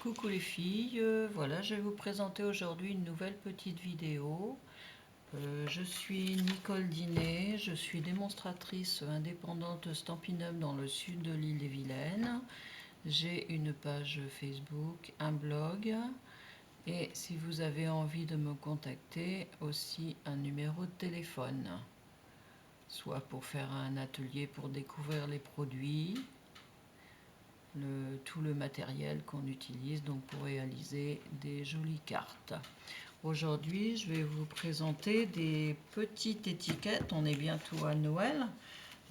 Coucou les filles, voilà, je vais vous présenter aujourd'hui une nouvelle petite vidéo. Je suis Nicole Dinet, je suis démonstratrice indépendante Stampin' Up dans le sud de l'Île-et-Vilaine. J'ai une page Facebook, un blog et si vous avez envie de me contacter, aussi un numéro de téléphone, soit pour faire un atelier pour découvrir les produits, tout le matériel qu'on utilise donc pour réaliser des jolies cartes. Aujourd'hui, je vais vous présenter des petites étiquettes. On est bientôt à Noël,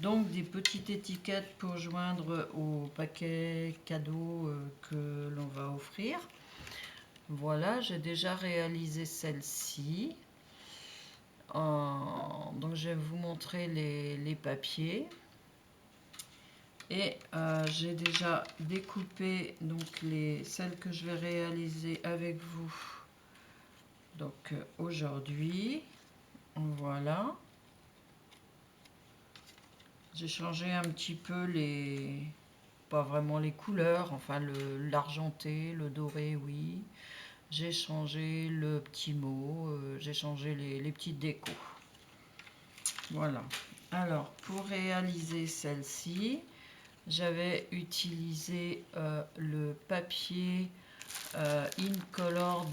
donc des petites étiquettes pour joindre au paquet cadeau que l'on va offrir. Voilà, j'ai déjà réalisé celle-ci. Donc je vais vous montrer les papiers. Et j'ai déjà découpé donc celles que je vais réaliser avec vous. Donc aujourd'hui, voilà. J'ai changé un petit peu pas vraiment les couleurs, enfin l'argenté, le doré, oui. J'ai changé le petit mot, j'ai changé les petites décos. Voilà. Alors, pour réaliser celle-ci, j'avais utilisé le papier Incolor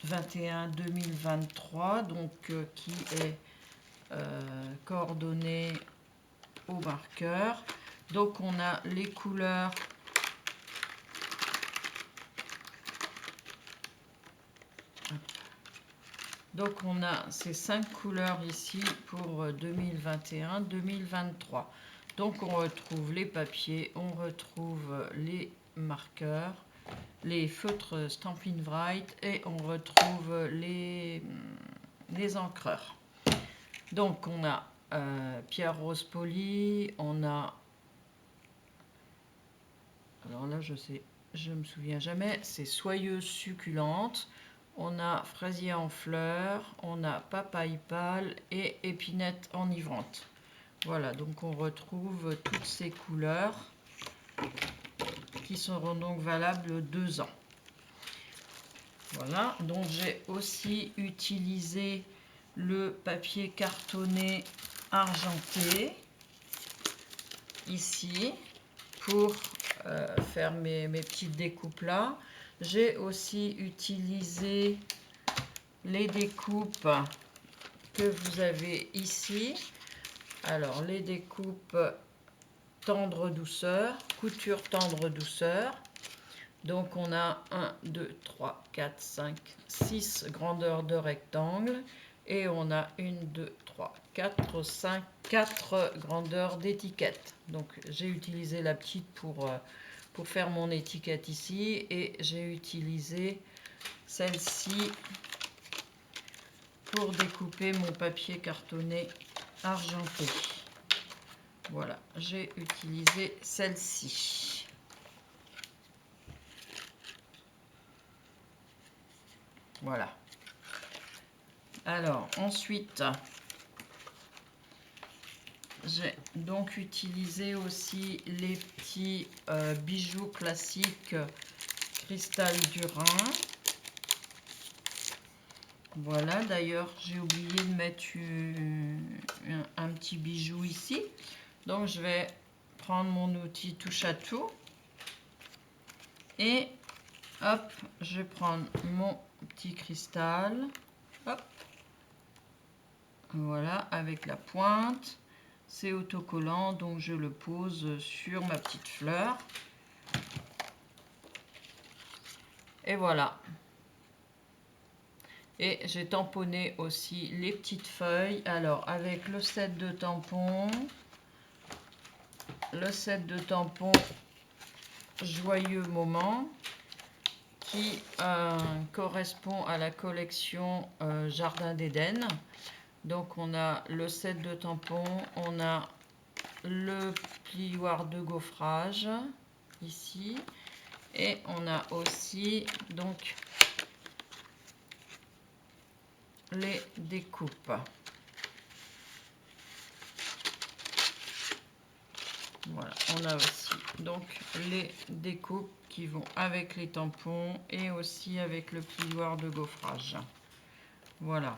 2021-2023, donc qui est coordonné au marqueur. Donc on a les couleurs donc on a ces 5 couleurs ici pour 2021-2023. Donc on retrouve les papiers, on retrouve les marqueurs, les feutres Stampin' Write et on retrouve les encreurs. Donc on a Pierre Rose Poli, on a, alors là je me souviens jamais, c'est Soyeuse Succulente, on a Fraisier en fleurs, on a Papaye pâle et Épinette enivrante. Voilà, donc on retrouve toutes ces couleurs qui seront donc valables 2 ans. Voilà, donc j'ai aussi utilisé le papier cartonné argenté ici pour faire mes petites découpes là. J'ai aussi utilisé les découpes que vous avez ici. Alors les découpes tendre douceur, couture tendre douceur. Donc on a 1, 2, 3, 4, 5, 6 grandeurs de rectangle et on a 1, 2, 3, 4, 5, 4 grandeurs d'étiquette. Donc j'ai utilisé la petite pour faire mon étiquette ici et j'ai utilisé celle-ci pour découper mon papier cartonné argenté. Voilà, j'ai utilisé celle-ci. Voilà. Alors, ensuite, j'ai donc utilisé aussi les petits bijoux classiques cristal du Rhin. Voilà, d'ailleurs, j'ai oublié de mettre un petit bijou ici. Donc, je vais prendre mon outil touche à tout. Et, hop, je vais prendre mon petit cristal. Hop. Voilà, avec la pointe. C'est autocollant, donc je le pose sur ma petite fleur. Et voilà. Et j'ai tamponné aussi les petites feuilles. Alors, avec le set de tampons. Le set de tampons Joyeux Moment qui correspond à la collection Jardin d'Éden. Donc on a le set de tampons, on a le plioir de gaufrage ici et on a aussi donc les découpes. Voilà, on a aussi donc les découpes qui vont avec les tampons et aussi avec le plioir de gaufrage. Voilà.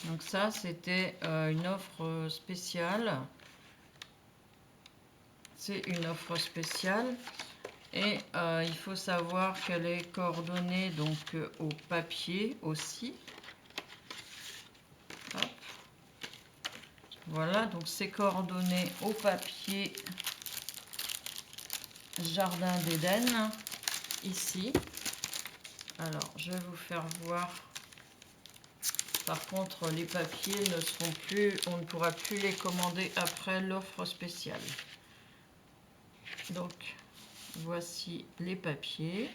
Donc ça, c'était une offre spéciale. C'est une offre spéciale. Et il faut savoir qu'elle est coordonnée donc au papier aussi. Hop. Voilà, donc c'est coordonné au papier Jardin d'Éden, ici. Alors, je vais vous faire voir. Par contre, les papiers ne seront plus, on ne pourra plus les commander après l'offre spéciale. Donc, voici les papiers.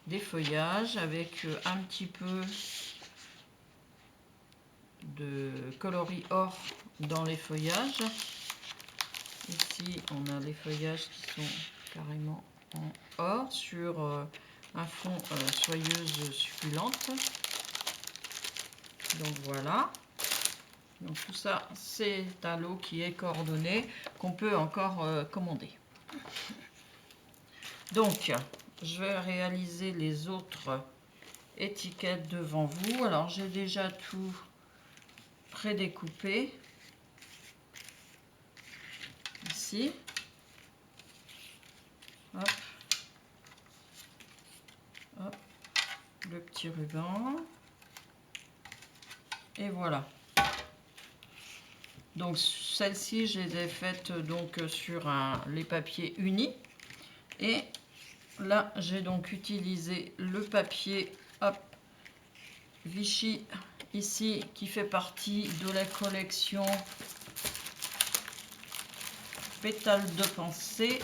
Des feuillages avec un petit peu de coloris or dans les feuillages. Ici, on a les feuillages qui sont carrément en or sur un fond soyeuse succulente. Donc voilà. Donc tout ça, c'est un lot qui est coordonné, qu'on peut encore commander. Donc, je vais réaliser les autres étiquettes devant vous. Alors, j'ai déjà tout prédécoupé. Ici. Hop. Hop. Le petit ruban. Et voilà. Donc celle-ci, je les ai faites donc sur les papiers unis. Et là, j'ai donc utilisé le papier hop, Vichy ici qui fait partie de la collection Pétales de pensée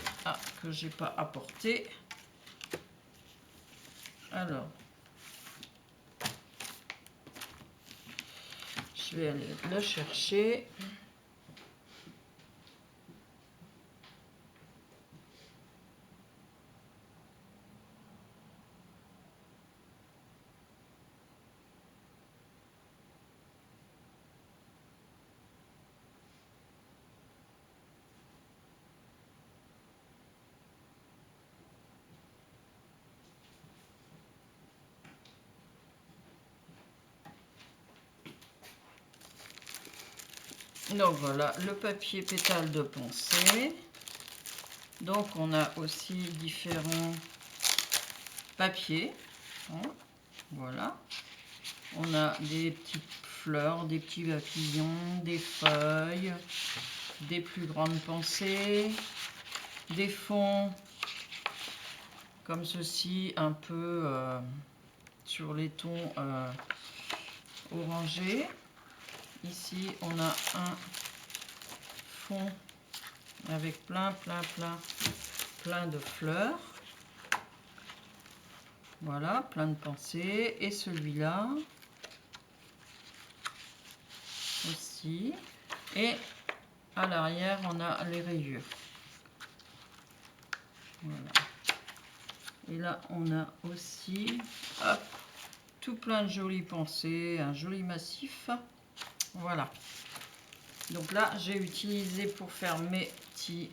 que j'ai pas apporté. Alors, je vais aller le chercher. Donc voilà, le papier pétale de pensée. Donc on a aussi différents papiers. Hein, voilà. On a des petites fleurs, des petits papillons, des feuilles, des plus grandes pensées, des fonds comme ceci, un peu sur les tons orangés. Ici, on a un fond avec plein de fleurs. Voilà, plein de pensées. Et celui-là aussi. Et à l'arrière, on a les rayures. Voilà. Et là, on a aussi hop, tout plein de jolies pensées, un joli massif. Voilà. Donc là, j'ai utilisé pour faire mes petites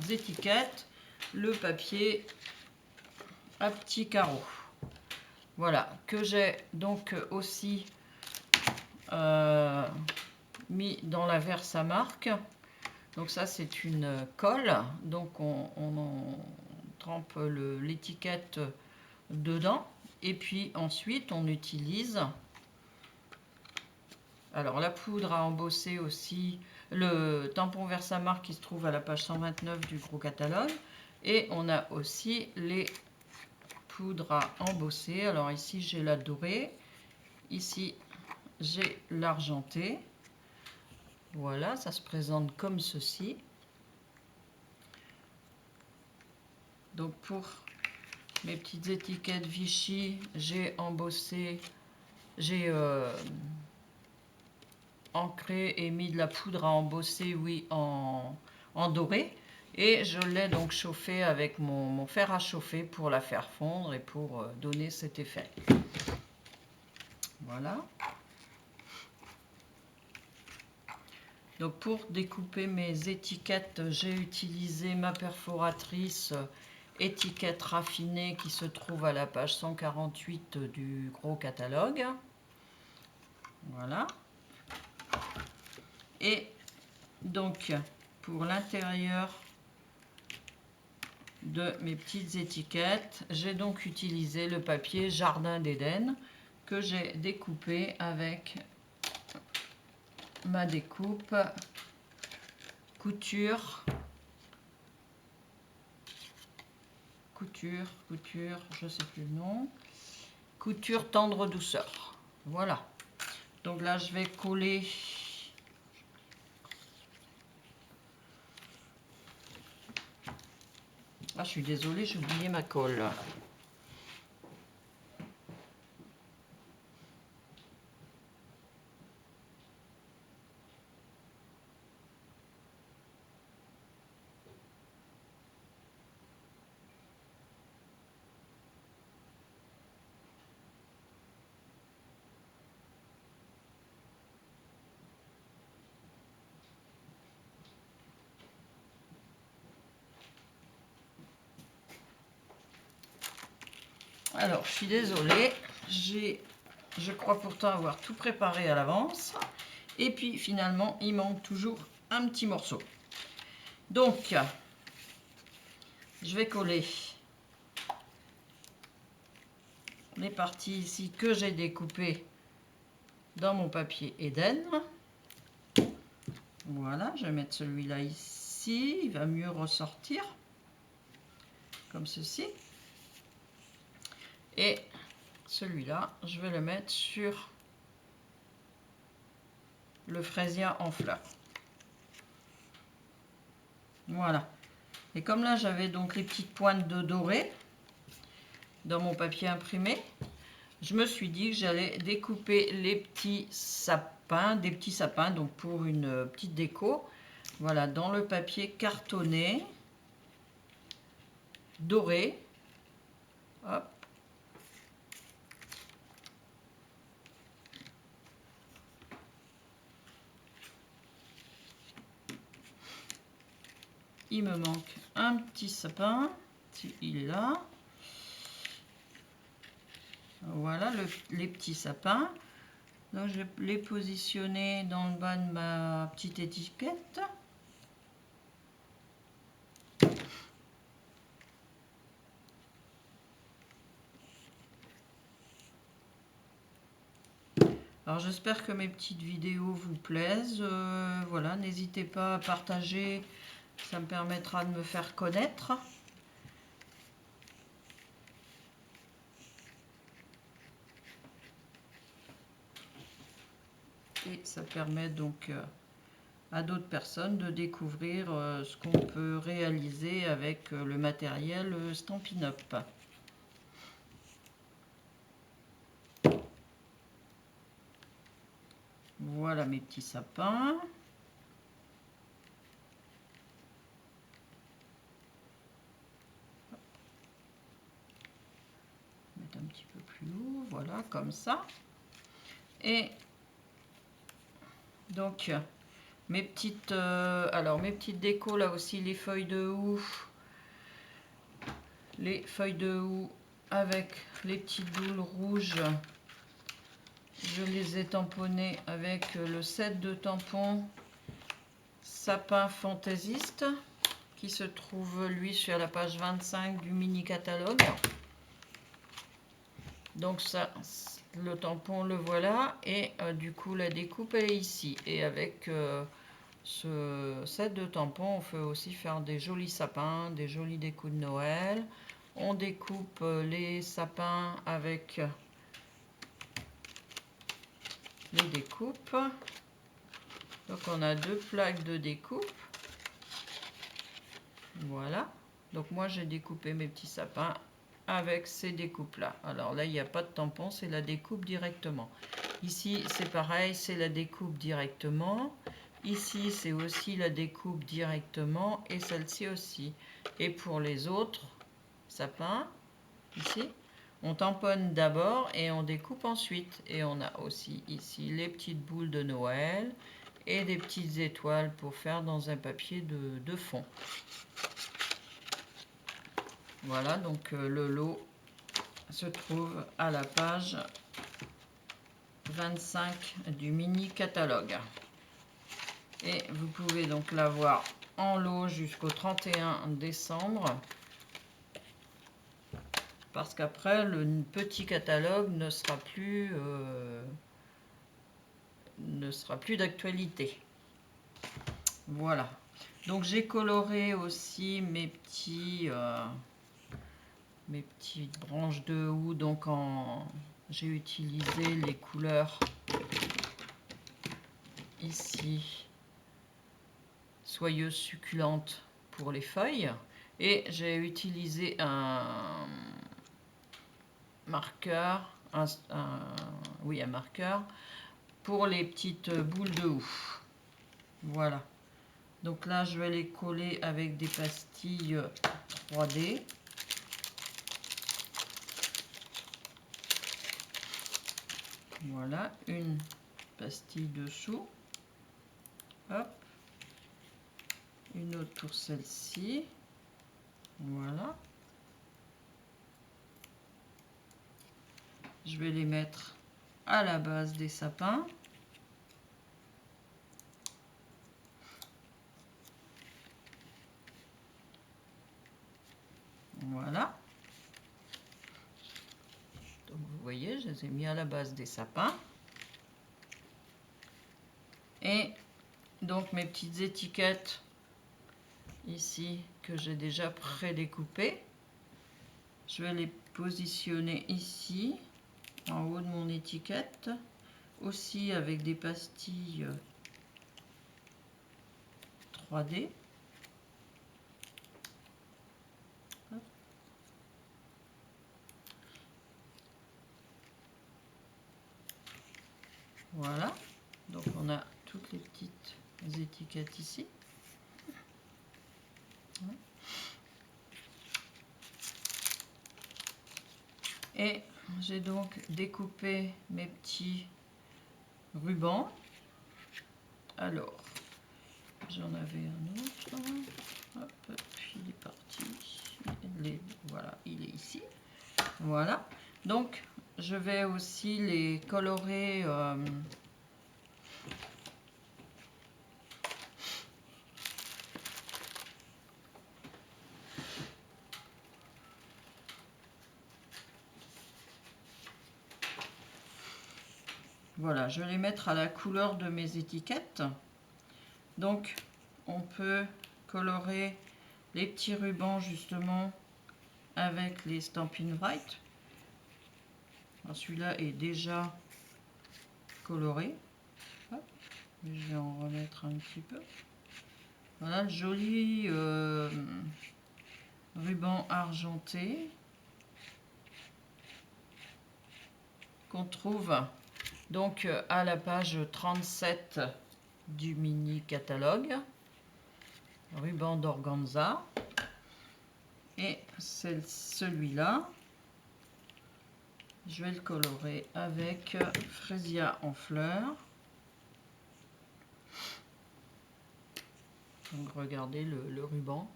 étiquettes le papier à petits carreaux. Voilà, que j'ai donc aussi mis dans la Versamark. Donc ça, c'est une colle. Donc on trempe l'étiquette dedans. Et puis ensuite, on utilise... Alors, la poudre à embosser aussi, le tampon Versamark qui se trouve à la page 129 du gros catalogue. Et on a aussi les poudres à embosser. Alors ici, j'ai la dorée. Ici, j'ai l'argenté. Voilà, ça se présente comme ceci. Donc, pour mes petites étiquettes Vichy, j'ai embossé, j'ai... ancré et mis de la poudre à embosser, oui, en doré. Et je l'ai donc chauffé avec mon fer à chauffer pour la faire fondre et pour donner cet effet. Voilà. Donc pour découper mes étiquettes, j'ai utilisé ma perforatrice étiquette raffinée qui se trouve à la page 148 du gros catalogue. Voilà. Et donc pour l'intérieur de mes petites étiquettes, j'ai donc utilisé le papier Jardin d'Éden que j'ai découpé avec ma découpe couture, je sais plus le nom, couture tendre douceur. Voilà. Donc là, je vais coller ah, je suis désolée, j'ai oublié ma colle. Alors, je suis désolée, je crois pourtant avoir tout préparé à l'avance. Et puis, finalement, il manque toujours un petit morceau. Donc, je vais coller les parties ici que j'ai découpées dans mon papier Eden. Voilà, je vais mettre celui-là ici, il va mieux ressortir, comme ceci. Et celui-là, je vais le mettre sur le fraisien en fleurs. Voilà. Et comme là, j'avais donc les petites pointes de doré dans mon papier imprimé, je me suis dit que j'allais découper les petits sapins, des petits sapins, donc pour une petite déco. Voilà, dans le papier cartonné, doré. Hop. Il me manque un petit sapin, il est là. Voilà les petits sapins. Donc je vais les positionner dans le bas de ma petite étiquette. Alors j'espère que mes petites vidéos vous plaisent. Voilà, n'hésitez pas à partager, ça me permettra de me faire connaître. Et ça permet donc à d'autres personnes de découvrir ce qu'on peut réaliser avec le matériel Stampin' Up. Voilà mes petits sapins. Mettre un petit peu plus haut, voilà, comme ça. Et donc mes petites mes petites décos là aussi, les feuilles de houx, avec les petites boules rouges, je les ai tamponnées avec le set de tampons Sapin Fantaisiste qui se trouve lui sur la page 25 du mini catalogue. Donc ça, le tampon le voilà, et du coup la découpe elle est ici, et avec ce set de tampons on peut aussi faire des jolis sapins, des jolis décos de Noël. On découpe les sapins avec les découpes. Donc on a deux plaques de découpe. Voilà. Donc moi j'ai découpé mes petits sapins avec ces découpes là. Alors là il n'y a pas de tampon, c'est la découpe directement. Ici c'est pareil, c'est la découpe directement. Ici c'est aussi la découpe directement, et celle-ci aussi. Et pour les autres sapins, ici, on tamponne d'abord et on découpe ensuite. Et on a aussi ici les petites boules de Noël et des petites étoiles pour faire dans un papier de fond. Voilà, donc le lot se trouve à la page 25 du mini catalogue. Et vous pouvez donc l'avoir en lot jusqu'au 31 décembre. Parce qu'après, le petit catalogue ne sera plus d'actualité. Voilà. Donc j'ai coloré aussi mes petites branches de houx. Donc j'ai utilisé les couleurs ici, soyeuses succulentes pour les feuilles. Et j'ai utilisé un marqueur, un marqueur pour les petites boules de houx. Voilà. Donc là, je vais les coller avec des pastilles 3D. Voilà, une pastille dessous. Hop. Une autre pour celle-ci. Voilà. Je vais les mettre à la base des sapins. Voilà. Donc vous voyez, je les ai mis à la base des sapins. Et donc mes petites étiquettes ici que j'ai déjà pré-découpées, je vais les positionner ici en haut de mon étiquette, aussi avec des pastilles 3D. Voilà, donc on a toutes les petites étiquettes ici. Et j'ai donc découpé mes petits rubans. Alors, j'en avais un autre. Hop, il est parti. Voilà, il est ici. Voilà. Donc, je vais aussi les colorer. Voilà, je vais les mettre à la couleur de mes étiquettes. Donc, on peut colorer les petits rubans justement avec les Stampin' Write. Celui-là est déjà coloré. Hop, je vais en remettre un petit peu. Voilà le joli ruban argenté qu'on trouve donc à la page 37 du mini catalogue. Ruban d'organza. Et celui-là, je vais le colorer avec Freesia en fleurs. Donc regardez le ruban.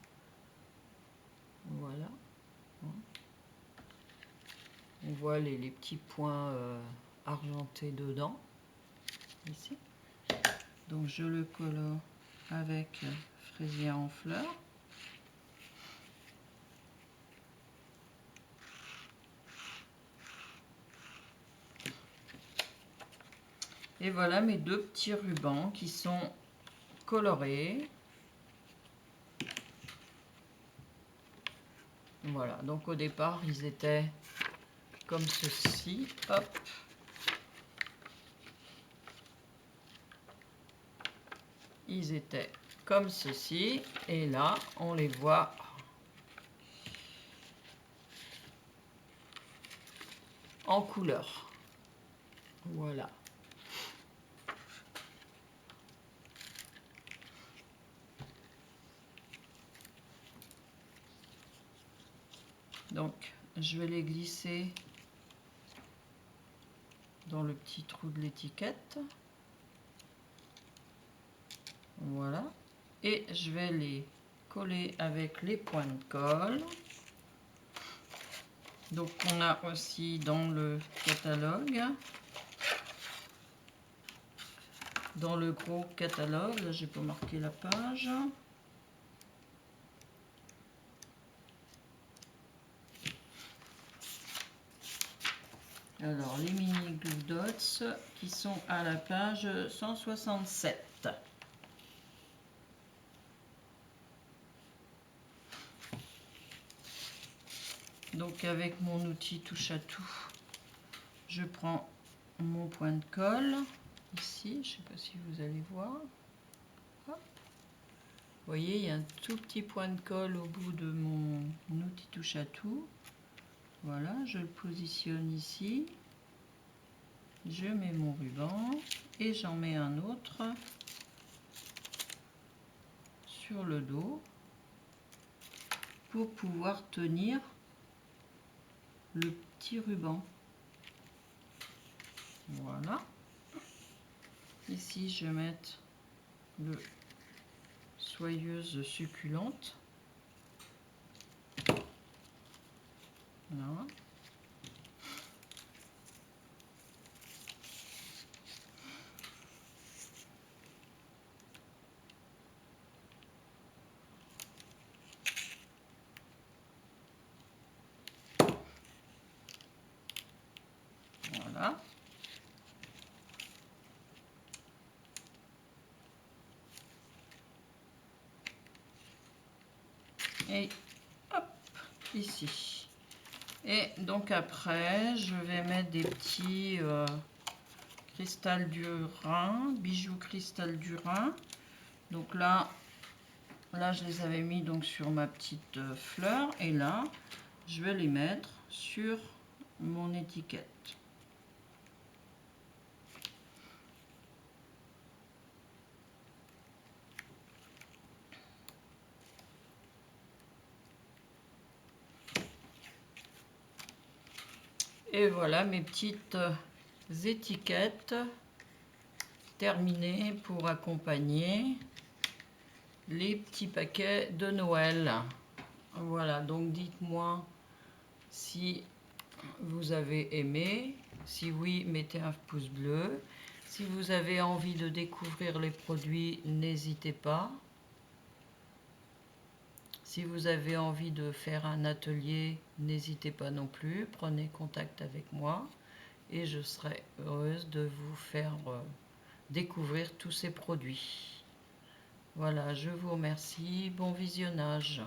Voilà. On voit les petits points argentés dedans. Ici. Donc je le colore avec Freesia en fleurs. Et voilà mes deux petits rubans qui sont colorés. Voilà, donc au départ ils étaient comme ceci. Hop. Ils étaient comme ceci. Et là, on les voit en couleur. Voilà. Donc, je vais les glisser dans le petit trou de l'étiquette. Voilà. Et je vais les coller avec les points de colle. Donc on a aussi dans le catalogue, dans le gros catalogue, là j'ai pas marqué la page. Alors les mini glue dots qui sont à la page 167. Donc avec mon outil touche à tout, je prends mon point de colle ici, je ne sais pas si vous allez voir. Hop. Vous voyez, il y a un tout petit point de colle au bout de mon outil touche à tout. Voilà, je le positionne ici. Je mets mon ruban et j'en mets un autre sur le dos pour pouvoir tenir le petit ruban. Voilà. Ici, je vais mettre le soyeuse succulente. Voilà. Voilà. Et hop, ici. Et donc après, je vais mettre des petits cristal du Rhin, bijoux cristal du Rhin. Donc là, je les avais mis donc sur ma petite fleur. Et là, je vais les mettre sur mon étiquette. Et voilà mes petites étiquettes terminées pour accompagner les petits paquets de Noël. Voilà, donc dites-moi si vous avez aimé. Si oui, mettez un pouce bleu. Si vous avez envie de découvrir les produits, n'hésitez pas. Si vous avez envie de faire un atelier, n'hésitez pas non plus. Prenez contact avec moi et je serai heureuse de vous faire découvrir tous ces produits. Voilà, je vous remercie. Bon visionnage.